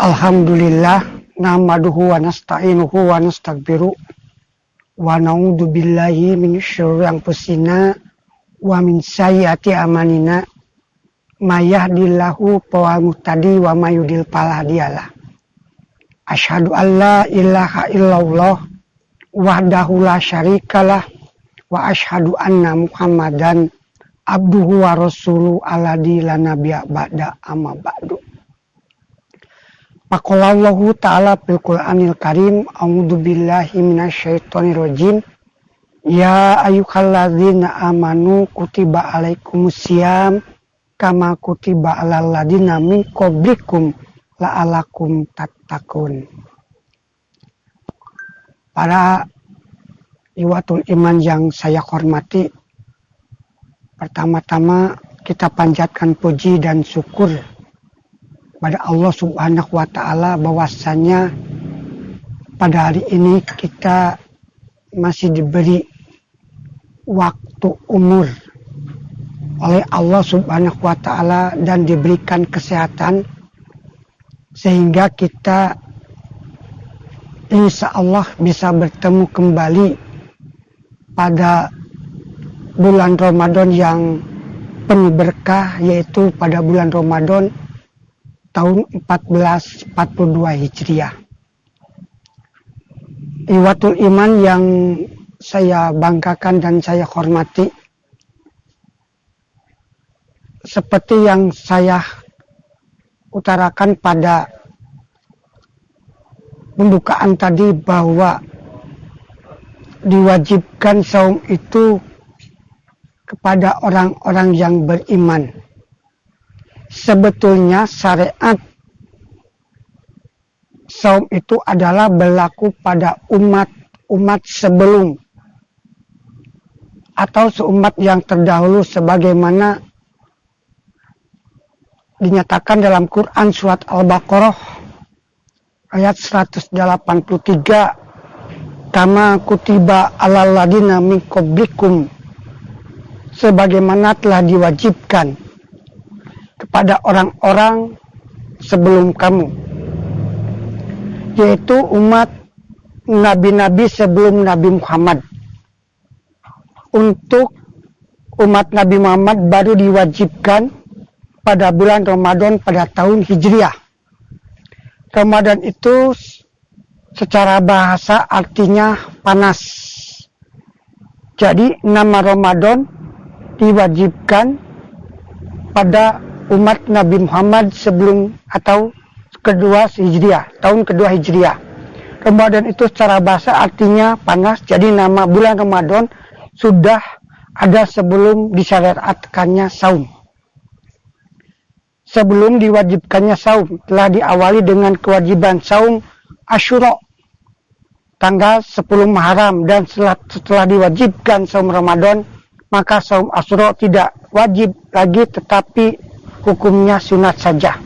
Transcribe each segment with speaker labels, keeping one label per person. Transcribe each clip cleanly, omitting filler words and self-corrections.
Speaker 1: Alhamdulillah nahmaduhu wa nasta'inuhu wa nastaghfiruh wa na'udzu billahi min syururi anfusina wa min sayyiati a'malina may yahdihillahu fahuwal muhtadi wa may yudlil fala hadiyalah. Asyhadu an la ilaha illallah wahdahu la syarikalah wa asyhadu anna Muhammadan abduhu wa rasuluhu alladzi la nabiyya ba'da amma ba'du. Maqalallahu ta'ala fil Qur'anil Karim, a'udzu billahi minasyaitonir rajim. Ya ayyuhalladzina amanu kutiba alaikumusiyam kama kutiba alal ladzina min qablikum la'alakum tattaqun. Para iwatul iman yang saya hormati, pertama-tama kita panjatkan puji dan syukur pada Allah Subhanahu wa Ta'ala bahwasanya pada hari ini kita masih diberi waktu umur oleh Allah Subhanahu wa Ta'ala dan diberikan kesehatan sehingga kita insya Allah bisa bertemu kembali pada bulan Ramadan yang penuh berkah, yaitu pada bulan Ramadan tahun 1442 Hijriah. Iwatul iman yang saya banggakan dan saya hormati, seperti yang saya utarakan pada pembukaan tadi, bahwa diwajibkan saum itu kepada orang-orang yang beriman. Sebetulnya syariat saum itu adalah berlaku pada umat sebelum atau seumat yang terdahulu, sebagaimana dinyatakan dalam Quran surat Al-Baqarah ayat 183, kama kutiba alal ladzina min qablikum, sebagaimana telah diwajibkan kepada orang-orang sebelum kamu, yaitu umat nabi-nabi sebelum Nabi Muhammad. Untuk umat Nabi Muhammad baru diwajibkan pada bulan Ramadan pada tahun Hijriah. Ramadan itu secara bahasa artinya panas. Jadi nama Ramadan diwajibkan pada umat Nabi Muhammad sebelum atau kedua Hijriah, tahun kedua Hijriah. Ramadan itu secara bahasa artinya panas, jadi nama bulan Ramadan sudah ada sebelum disyariatkannya saum. Sebelum diwajibkannya saum, telah diawali dengan kewajiban saum Asyura tanggal 10 Muharram, dan setelah diwajibkan saum Ramadan, maka saum Asyura tidak wajib lagi, tetapi hukumnya sunat saja.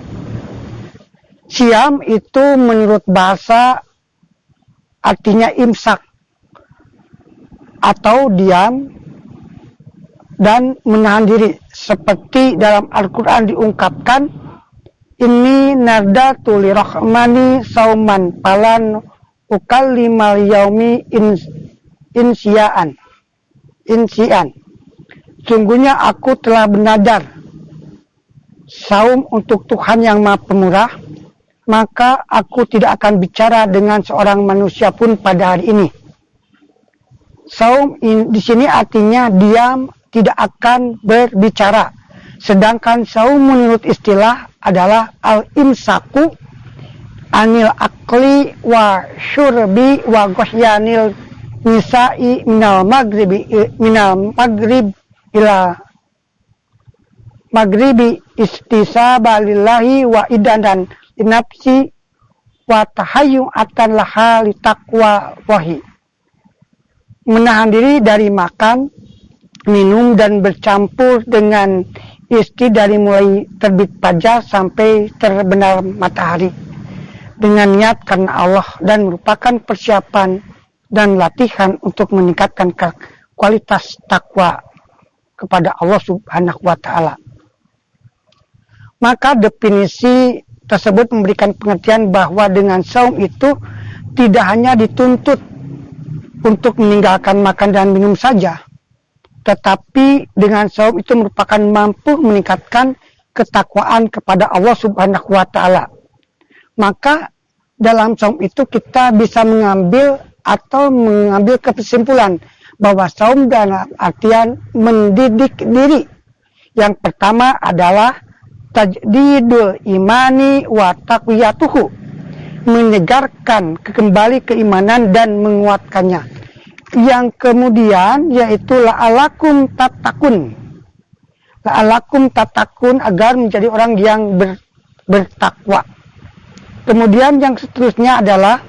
Speaker 1: Siam itu menurut bahasa artinya imsak atau diam dan menahan diri, seperti dalam Al-Quran diungkapkan, ini nardatu lirahmani sauman palan ukallimal yaumi insian. Sungguhnya aku telah bernadar saum untuk Tuhan yang Maha Pemurah, maka aku tidak akan bicara dengan seorang manusia pun pada hari ini. Saum di sini artinya diam, tidak akan berbicara. Sedangkan saum menurut istilah adalah al-imsaku anil akli wa syurbi wa ghasyanil nisa'i minal maghrib ila maghribi istisaba lillahi wa idanan nafsi wa tahayyu'atan laha li taqwa wahi. Menahan diri dari makan, minum, dan bercampur dengan istri dari mulai terbit fajar sampai terbenam matahari, dengan niat karena Allah, dan merupakan persiapan dan latihan untuk meningkatkan kualitas takwa kepada Allah Subhanahu wa Ta'ala. Maka definisi tersebut memberikan pengertian bahwa dengan saum itu tidak hanya dituntut untuk meninggalkan makan dan minum saja, tetapi dengan saum itu merupakan mampu meningkatkan ketakwaan kepada Allah Subhanahu wa Ta'ala. Maka dalam saum itu kita bisa mengambil kesimpulan bahwa saum dalam artian mendidik diri. Yang pertama adalah tajdidul imani wa taqwiyatuhu, menyegarkan kembali keimanan dan menguatkannya. Yang kemudian yaitu la'alakum tatakun, agar menjadi orang yang bertakwa. Kemudian yang seterusnya adalah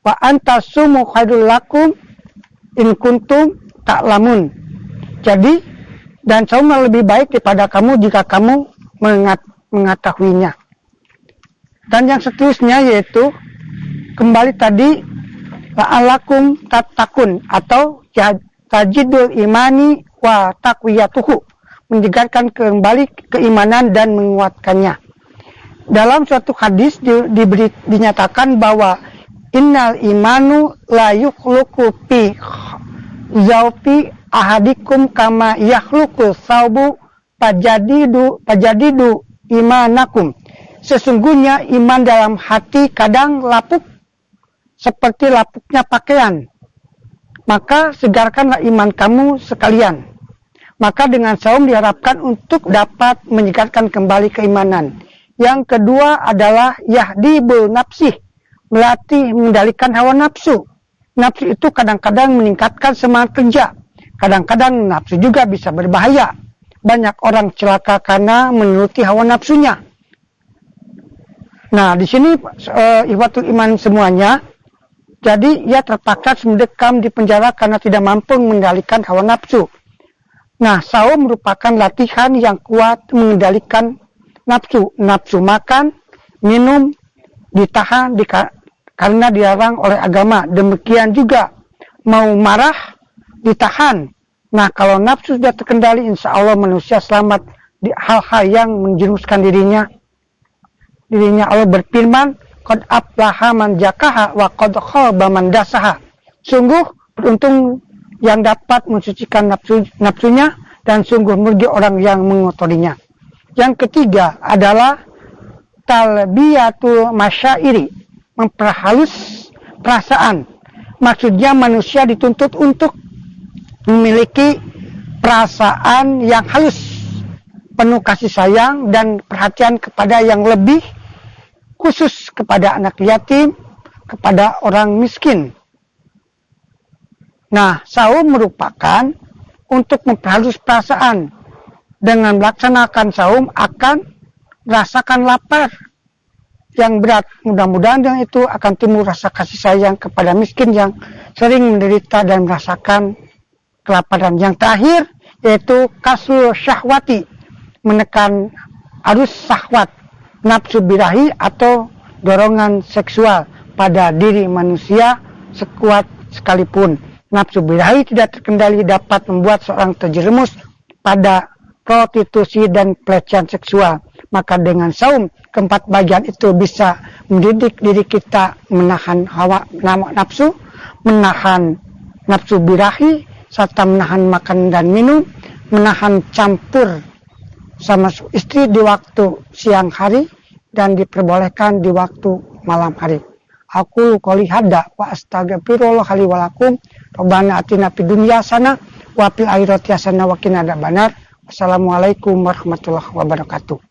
Speaker 1: wa antasumu khairul lakum in kuntum ta'lamun. Jadi, dan saum lebih baik daripada kamu jika kamu mengetahuinya. Dan yang seterusnya yaitu kembali tadi la'alakum tatakun atau tajidul imani wa taqwiyatuhu, menyegarkan kembali keimanan dan menguatkannya. Dalam suatu hadis dinyatakan bahwa innal imanu la yukhluqu fi zawfi ahadikum kama yakhluqu thawbu fajadidu imanakum. Sesungguhnya iman dalam hati kadang lapuk seperti lapuknya pakaian. Maka segarkanlah iman kamu sekalian. Maka dengan saum diharapkan untuk dapat menyegarkan kembali keimanan. Yang kedua adalah yahdibul nafsih, melatih mengendalikan hawa nafsu. Nafsu itu kadang-kadang meningkatkan semangat kerja. Kadang-kadang nafsu juga bisa berbahaya. Banyak orang celaka karena menuruti hawa nafsunya. Nah, di sini ikhwatul iman semuanya. Jadi ia terpaksa mendekam di penjara karena tidak mampu mengendalikan hawa nafsu. Nah, saum merupakan latihan yang kuat mengendalikan nafsu. Nafsu makan, minum, ditahan karena dilarang oleh agama. Demikian juga mau marah, ditahan. Nah, kalau nafsu sudah terkendali, insya Allah manusia selamat di hal-hal yang menjerumuskan dirinya. Allah berfirman, qad aflaha man zakaha wa qad khaba man dasaha. Sungguh beruntung yang dapat mensucikan nafsunya dan sungguh merugi orang yang mengotorinya. Yang ketiga adalah talbiyatul masyairi, memperhalus perasaan. Maksudnya manusia dituntut untuk memiliki perasaan yang halus, penuh kasih sayang dan perhatian kepada yang lebih, khusus kepada anak yatim, kepada orang miskin. Nah, saum merupakan untuk memperhalus perasaan. Dengan melaksanakan saum akan merasakan lapar yang berat. Mudah-mudahan dengan itu akan timbul rasa kasih sayang kepada miskin yang sering menderita dan merasakan kelaparan. Yang terakhir yaitu kasrul syahwati, menekan arus syahwat, nafsu birahi atau dorongan seksual pada diri manusia sekuat sekalipun. Nafsu birahi tidak terkendali dapat membuat seorang terjerumus pada prostitusi dan pelecehan seksual. Maka dengan saum, keempat bagian itu bisa mendidik diri kita menahan hawa nafsu, menahan nafsu birahi, serta menahan makan dan minum, menahan campur sama istri di waktu siang hari dan diperbolehkan di waktu malam hari. Aku qouli hadza wa astaghfirullah li wa lakum. Rabbana atina fid dunya hasanah wa fil akhirati hasanah wa qina adzabannar. Wassalamualaikum warahmatullahi wabarakatuh.